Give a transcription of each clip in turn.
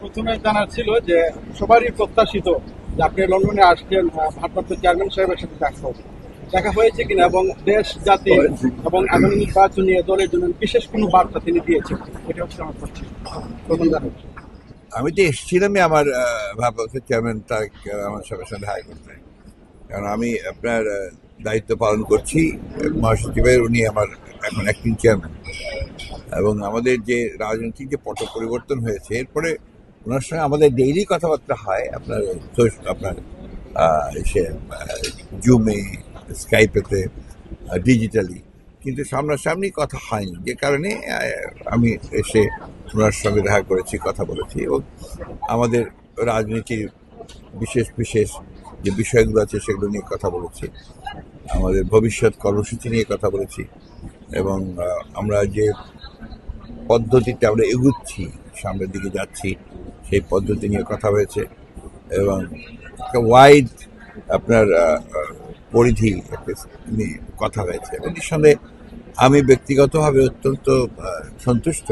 প্রথমে জানার ছিল যে সবারই প্রত্যাশিত যে আপনি লন্ডনে আসছেন ভারপ্রাপ্ত চেয়ারম্যান সাহেবের সাথে দেখা হয়েছে কিনা, এবং দেশ জাতি এবং আগামী নির্বাচন নিয়ে দলের জন্য বিশেষ কোনো বার্তা তিনি দিয়েছেন, এটা হচ্ছে আমার প্রথম জানার। আমি তো এসেছিলামই আমার ভারপ্রাপ্ত চেয়ারম্যান তারেক আমার সঙ্গে দেখা করতে, কারণ আমি আপনার দায়িত্ব পালন করছি মহাসচিবের। উনি আমার এখন অ্যাক্টিং চেয়ারম্যান, এবং আমাদের যে রাজনৈতিক যে পট পরিবর্তন হয়েছে এরপরে ওনার সঙ্গে আমাদের ডেইলি কথাবার্তা হয় আপনার আপনার জুমে, স্কাইপেতে, ডিজিটালি, কিন্তু সামনাসামনি কথা হয়নি, যে কারণে আমি এসে ওনার সঙ্গে দেখা করেছি, কথা বলেছি, এবং আমাদের রাজনীতির বিশেষ বিশেষ যে বিষয়গুলো আছে সেগুলো নিয়ে কথা বলেছি, আমাদের ভবিষ্যৎ কর্মসূচি নিয়ে কথা বলেছি, এবং আমরা যে পদ্ধতিতে আমরা এগুচ্ছি, সামনের দিকে যাচ্ছি, সেই পদ্ধতি নিয়ে কথা হয়েছে, এবং একটা ওয়াইড আপনার পরিধি নিয়ে কথা হয়েছে। এবং নিঃসন্দেহে আমি ব্যক্তিগতভাবে অত্যন্ত সন্তুষ্ট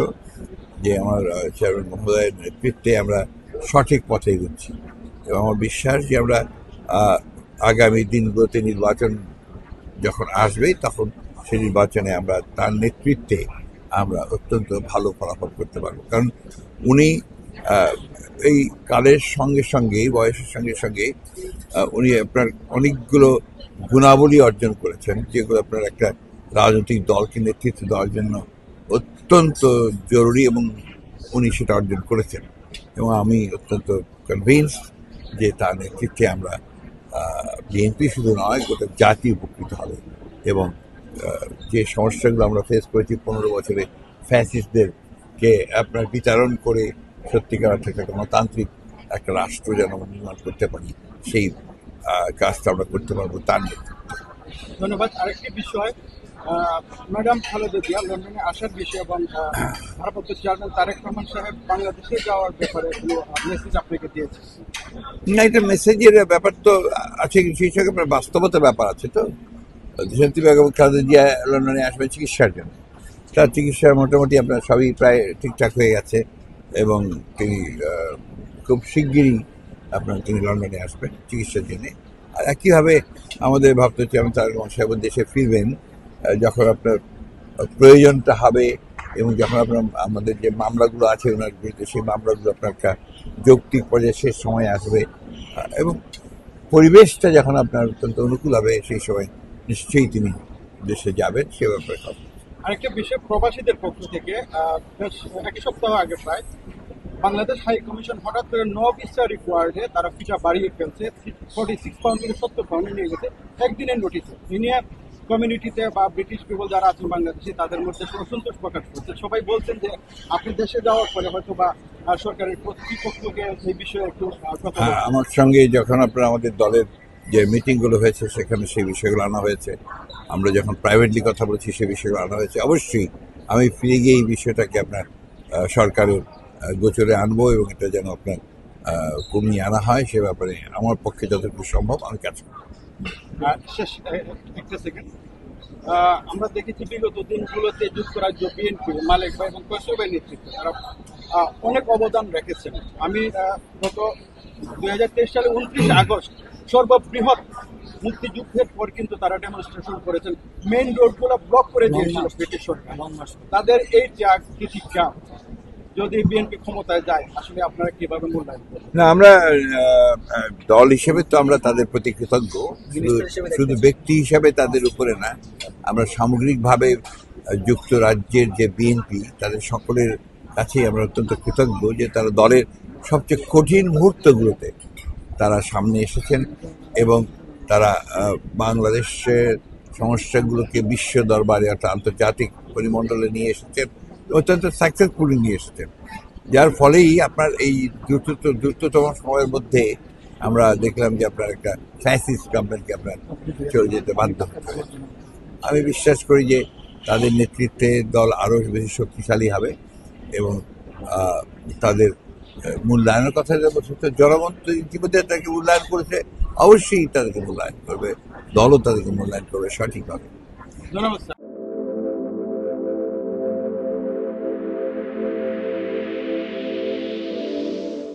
যে আমার চেয়ারম্যান মহোদয়ের নেতৃত্বে আমরা সঠিক পথে এগুচ্ছি, এবং আমার বিশ্বাস যে আমরা আগামী দিনগুলোতে নির্বাচন যখন আসবে তখন সেই নির্বাচনে আমরা তার নেতৃত্বে আমরা অত্যন্ত ভালো ফলাফল করতে পারবো। কারণ উনি এই কালের সঙ্গে সঙ্গে, বয়সের সঙ্গে সঙ্গে উনি আপনার অনেকগুলো গুণাবলী অর্জন করেছেন, যেগুলো আপনার একটা রাজনৈতিক দলকে নেতৃত্ব দেওয়ার জন্য অত্যন্ত জরুরি, এবং উনি সেটা অর্জন করেছেন। এবং আমি অত্যন্ত কনভিন্স যে তার নেতৃত্বে আমরা বিএনপি শুধু নয়, গোটা জাতি উপকৃত হবে। এবং যে সমস্যাগুলো আমরা ফেস করেছি 15 বছরে, ফ্যাসিস্টদেরকে আপনার বিতরণ করে সত্যিকার অর্থে একটা গণতান্ত্রিক একটা রাষ্ট্র যেন নির্মাণ করতে পারি, সেই কাজটা আমরা করতে পারবো তার নেতৃত্বে। ধন্যবাদ। আরেকটি বিষয়, ম্যাডাম খালেদা জিয়া লন্ডনে আসার বিষয় এবং ভারপ্রাপ্ত চেয়ারম্যান তারেক রহমান সাহেব বাংলাদেশে যাওয়ার ব্যাপারে মেসেজ আপনাকে দিয়েছে। না, এটা মেসেজের ব্যাপার তো আছে, সেই সঙ্গে আপনার বাস্তবতার ব্যাপার আছে। তো দেশান্তী বেগম খালেদা জিয়া লন্ডনে আসবে চিকিৎসার জন্য, তার চিকিৎসা মোটামুটি আপনার সবই প্রায় ঠিকঠাক হয়ে গেছে, এবং তিনি খুব শিগগিরই তিনি লন্ডনে আসবেন চিকিৎসার জন্য। আর একইভাবে আমাদের ভাবতে চেয়ারম্যান তারেক রহমান সাহেব দেশে ফিরবেন যখন আপনার প্রয়োজনটা হবে, এবং যখন আপনার আমাদের যে মামলাগুলো আছে ওনার বিরুদ্ধে, সেই মামলাগুলো আপনার একটা যৌক্তিক পর্যায়ে শেষ সময় আসবে, এবং পরিবেশটা যখন আপনার অত্যন্ত অনুকূল হবে, সেই সময় নিশ্চয়ই তিনি দেশে যাবেন, সে ব্যাপারে কথা। আরেকটা বিষয়, প্রবাসীদের পক্ষ থেকে বেশ এক সপ্তাহ আগে প্রায় বাংলাদেশ হাই কমিশন হঠাৎ করে নো ভিসা রিকোয়ার্ডে তারা ফিটা বাড়িয়ে ফেলছে, 46 পাউন্ড থেকে 70 পাউন্ডে নিয়ে গেছে একদিনের নোটিসে। ইন্ডিয়ান কমিউনিটিতে বা ব্রিটিশ পিপল যারা আছেন বাংলাদেশে, তাদের মধ্যে অসন্তোষ প্রকাশ করছে। সবাই বলছেন যে আপনি দেশে যাওয়ার পরে হয়তো বা সরকারের কর্তৃপক্ষকে এই বিষয়ে একটু কথা। আমার সঙ্গে যখন আপনার আমাদের দলের যে মিটিংগুলো হয়েছে সেখানে সেই বিষয়গুলো আনা হয়েছে, আমরা যখন প্রাইভেটলি কথা বলছি সেই বিষয়গুলো আনা হয়েছে। অবশ্যই আমি ফিরে গিয়ে এই বিষয়টাকে আপনার সরকারের গোচরে আনবো, এবং এটা যেন আপনার কমিয়ে আনা হয় সে ব্যাপারে আমার পক্ষে যতটুকু সম্ভব আমি কাজ করব। শেষ একটা সেকেন্ড, আমরা দেখেছি বিগত দিনগুলোতে যুক্তরাজ্য বিএনপি, মালেক ভাই এবং কৈশোরের নেতৃত্বে তারা অনেক অবদান রেখেছেন। আমি গত 2023 সালে 29 আগস্ট সর্ববৃহৎ মুক্তিযুদ্ধের পর কিন্তু তারা ডেমনস্ট্রেশন করেছেন, মেইন রোডগুলো ব্লক করে দিয়েছিল ব্রিটিশ সরকার। তাদের এই ত্যাগ প্রতিজ্ঞা যদি বিএনপি ক্ষমতায় যায়, আসলে আপনারা কিভাবে মূল্যায়ন করেন? না, আমরা দল হিসেবে তো আমরা তাদের প্রতি কৃতজ্ঞ, শুধু ব্যক্তি হিসাবে তাদের উপরে না, আমরা সামগ্রিকভাবে যুক্তরাজ্যের যে বিএনপি তাদের সকলের কাছেই আমরা অত্যন্ত কৃতজ্ঞ যে তারা দলের সবচেয়ে কঠিন মুহূর্তগুলোতে তারা সামনে এসেছেন, এবং তারা বাংলাদেশের সমস্যাগুলোকে বিশ্ব দরবারে অর্থাৎ আন্তর্জাতিক পরিমণ্ডলে নিয়ে এসেছেন, অত্যন্ত সাকসেসফুলি নিয়ে এসেছেন, যার ফলেই আপনার এই দ্রুততম সময়ের মধ্যে আমরা দেখলাম যে আপনার একটা ফ্যাসিস্ট গভর্নমেন্টকে আপনার চলে যেতে বাধ্য হতে হয়েছে। আমি বিশ্বাস করি যে তাদের নেতৃত্বে দল আরও বেশি শক্তিশালী হবে, এবং তাদের মূল্যায়নের কথা বলছে, জনগণ তো ইতিমধ্যে তাকে মূল্যায়ন করেছে, অবশ্যই তাদেরকে মূল্যায়ন করবে, দলও তাদেরকে মূল্যায়ন করবে সঠিকভাবে। ধন্যবাদ।